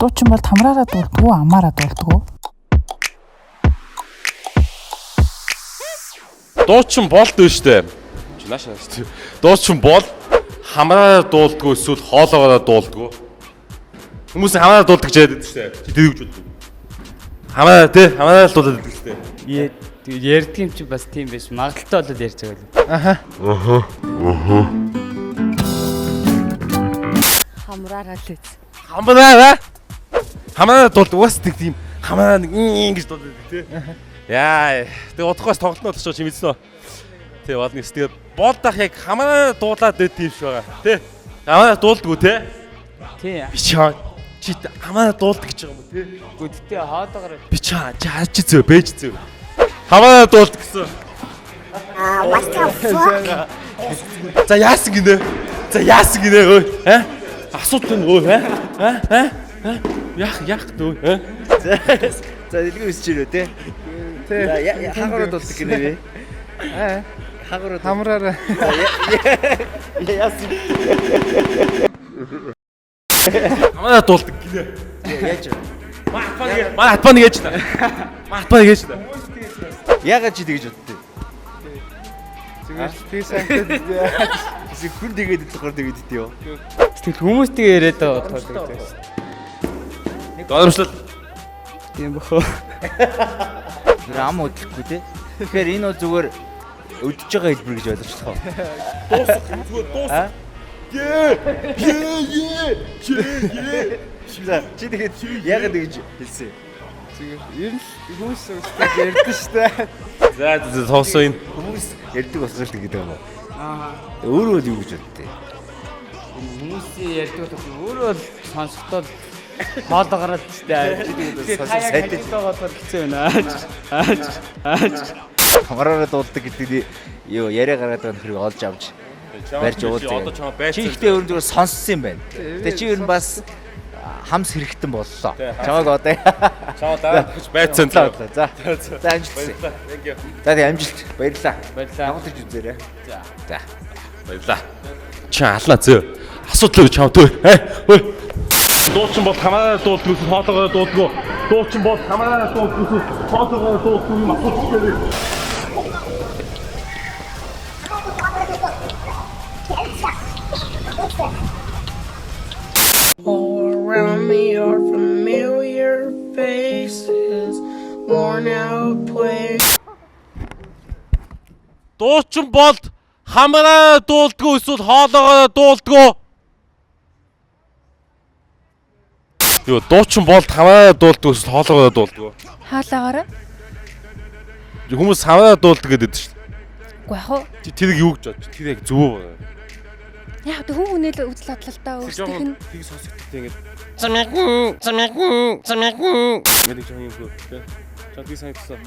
Дуучин бол хамраараа дуулдаг уу, амаараа дуулдаг уу? Дуучин болд штэ. Наашаа штэ. Дуучин бол хамраараа дуулдаг уу эсвэл хоолоогоо дуулдаг уу? Хүмүүс хамраараа дуулдаг гэж яриад штэ. Чи тэр гэж боддог. Хамраа тий, хамраараа дуулдаг штэ. Ярьдаг юм чи бас тийм биш. Магадaltaй болоод ярьж байгаа л. Хамраараа л үз. Хамраараа дуулдаг бас нэг тийм хамраа нэг ингэж дуулдаг тий. Яа, тэг удахгүйс тоглолтноо болчих чи мэдсэн үү? Тий, болно гэс. Тэгээ болдах яг хамраа дуулаад байт юм шиг байгаа. Тий. Хамраа дуулдаг үү тий? Тий. Би чи хамраа дуулдаг гэж байгаа юм уу тий? Гүдтэй хоолоогоор Би чаач зөө, бэж зөө. Хамраа дуулдаг гэсэн. За яасан гинэ? Ой. Асуулт юм өө. Яах дөө. За дэлгэр үсэж ирөө те. За хагаараа дуулдаг гинэ бэ? Хагаараа Хамраараа. яасан. Хамраа дуулдаг гинэ. Яаж вэ? Матпан гэж та. Яагаад чи тэгж боддөө? Зүгээр тийм санагдаад Хүн тэгээд болохоор тэгээд дээ юу? Тэгэл хүмүүстэй яриад байгаа бодлоо. Дөрөвслөл. Тийм бохоо. Ам өдлөхгүй те. Тэгэхээр энэ бол зүгээр өдөж байгаа хэлбэр гэж ойлгож тахаа. Дуусах. Чи тэгээд яагаад тэгж хэлсэн? ер нь хүмүүс ярьдаг штэ. За тоосоо энэ. Хүмүүс ярьдаг болохоор тэгээд байгаа юм уу? Өөрөө л юу гэж боддөө? Хүмүүсийн ярьдаг бол өөрөө л сонсохдоо хоолоогоор л Тэгээд сайтай бодлоо хэцүү байна. Хамраараа дуулдаг гэдэг юу яриа гаргаад байгаа хэрэг олж авч барьж уулзъя. Чи ихтэй өөр зүгээр сонссон юм байна. Тэгээ чи ер нь бас хамс хэрэгтэн боллоо. Чамайг одоо Чаа дараач байцсан. За амжилт. За тэгээ амжилт. Баярлалаа. Ямар ч үзээрэй. За. Баярлаа. Чи ална зөө. Асуудал өгч чам төө. Ой. Дуучин бол хамаараа дуулдаг уу, хоолоогоо дуулдаг уу? Дуучин бол хамаараа дуулдаг уу, хоолоогоо дуулдаг юм асуучих. All around me are familiar faces, worn out places. Дуучин бол хамаараа дуулдаг уу, эсвэл хоолоогоо дуулдаг уу? Юу, дуучин бол хамаараа дуулдаг уу, эсвэл хоолоогоо дуулдаг уу? Хаалаагаараа. Хүмүүс хамаараа дуулдаг гэдэг шүү дээ. Уу яг уу. Чи тэрийг юу гэж бодож? Тэр яг зөв үү? Яг хүн хүнээ л үзэл бодлоо та өөрсдийнх нь. Тийг сонсогддог ингэж. Гэдэг юм юу вэ? Чад би санагдсан.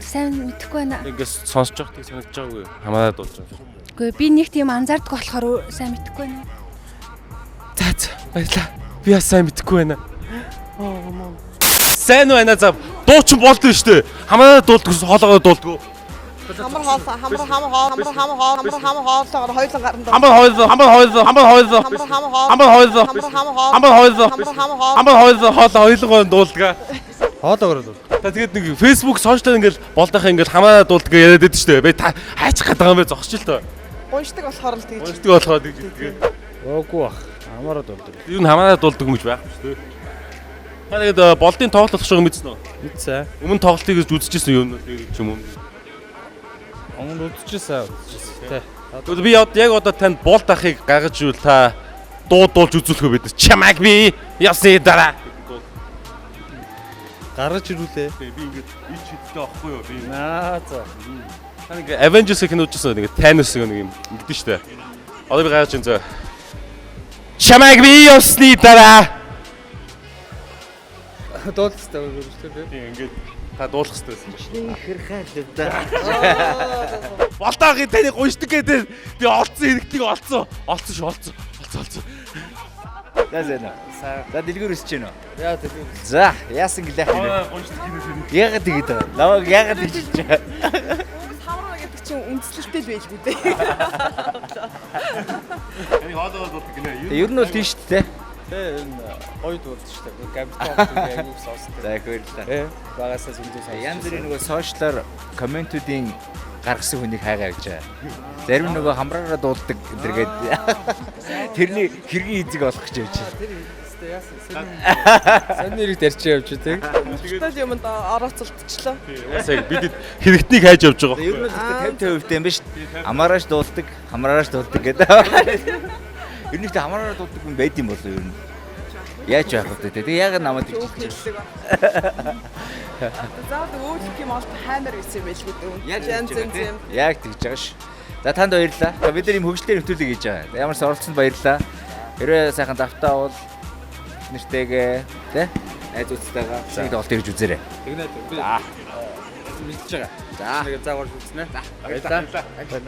Сайн мэдэхгүй байна. Ингээс сонсож явах тийг санагдаж байгаагүй. Хамаараа дуулж байгаа. Үгүй би нэг тийм анзаардаг болохоор сайн мэдэхгүй байна. За баярлаа. Би бас сайн мэдэхгүй байна. Сайн байна за. Дуучин болдоо шүү дээ. Хамаараа дуулдаг ус хоолоогоо дуулдаг уу? Хамар хоолоогоор хоёулаа гарна. Хоолоогоо дуулдаг. Хоолоогоор л. Та тэгээд нэг Facebook сошиал ингээл болдохоо ингээл хамаараа дуулдаг яриад байдаг шүү дээ. Би та хайчих гэдэг юм бэ зогсож л тоо. Уншдаг болохоор л тэгж. Уншдаг болохоор тэгж хэлдэг. Оогүй бах. Хамаараа дуулдаг. Юу н хамаараа дуулдаг юм гэж байхгүй шүү дээ. Та тэгээд болдын тоглолт болох шиг мэдсэн үү? Мэдсэн. Өмнө тоглолтыг үзчихсэн юу ч юм уу? Өмнө үзчихсэн. Тэ. Тэгвэл би яг одоо танд болт ахыг гаргаж ивэл та дуулж үзүүлэх үү бид. Чамайг би ясны дараа. Гаргаж ирүүлээ. Би ингэж ич хиттэй авахгүй юу? Би За. та нэг Avengers кино үзсэн нэг Thanos нэг юм ингэдэж штэ. Одоо би гаргаж ин зөө. Чамайг би ясны дараа. Дуулцтай өөрөөсөө Тийм ингэж та дуулах хэрэгтэй байсан чинь. ихэр хаалт да. Болтоогийн таныг гуйшдаг гэдэг би олцсон хэрэгтийг олцсон. Олцсон. За дэлгэр үсэж гэнэ. Яа тийм. За яасан гэлээ. Гуйшдаг гэдэг. Яагаад тэгээд байгаа? Намайг яагаад хэлж байгаа? Хамраа гэдэг чинь үндэслэлтэй л байлгүй дээ. Таны хоолоо дуулдаг гинэ. Ер нь бол тийш дээ. Энэ гоё дуулж штэ. Гавтаа аягүй сонсдог. За их баярлалаа. Багасаа зөндөө сонсдог. Янз бүрийн нөгөө сошиалар комментүүдийн гаргасан хүнийг хайгаа гэж байгаа. Зарим нөгөө хамраараа дуулдаг гэдэргээд тэрний хэргийн эзэг олох гэж явж байна. Сайн нэрийг дарч явж тийг. Тэгэл юмд орооцолтчлоо. Ясаа бид хэрэгтнийг хайж явж байгаа. Ер нь л 50-50 юм ба шүү дээ. Амаарааш дуулдаг, хамраарааш дуулдаг гэдэг. Ер нь ихтэй хамраараа дуулдаг хүн байд юм болов ер нь. Яаж яах вэ? Тэгээ яг намайг Хэлдэг ба. Заавал өөлөх юм бол хаймар байсан юм байлгүй дээ. Яг янз янз юм. яг тэгж байгаа ш. За танд баярлалаа. За бид нар юм хөгжлөлтөөр нэвтрүүлэг хийж байгаа. Ямар ч оролцсонд баярлалаа. Хэрвээ сайхан давтаа бол нэртэйгээ тий найз үзтэйгээ шиг тоглолт хийж үзээрэй. Тэгнэ би мэдчихэж байгаа. За нэг заагуул үзнэ. баярлалаа.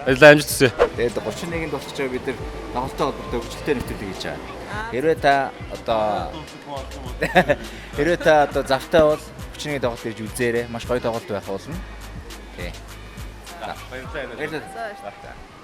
Баярлалаа амжилт хүсье. Тэгээд 31-нд болчихж байгаа бид нар тоглолттой холбоотой хөгжлөлтөөр нэвтрүүлэг хийж байгаа. Хэрвээ та одоо завтай бол 31-ний тоглолт хийж үзээрэй. Маш гоё тоглолт байх болно. Тий. За баярлалаа. За.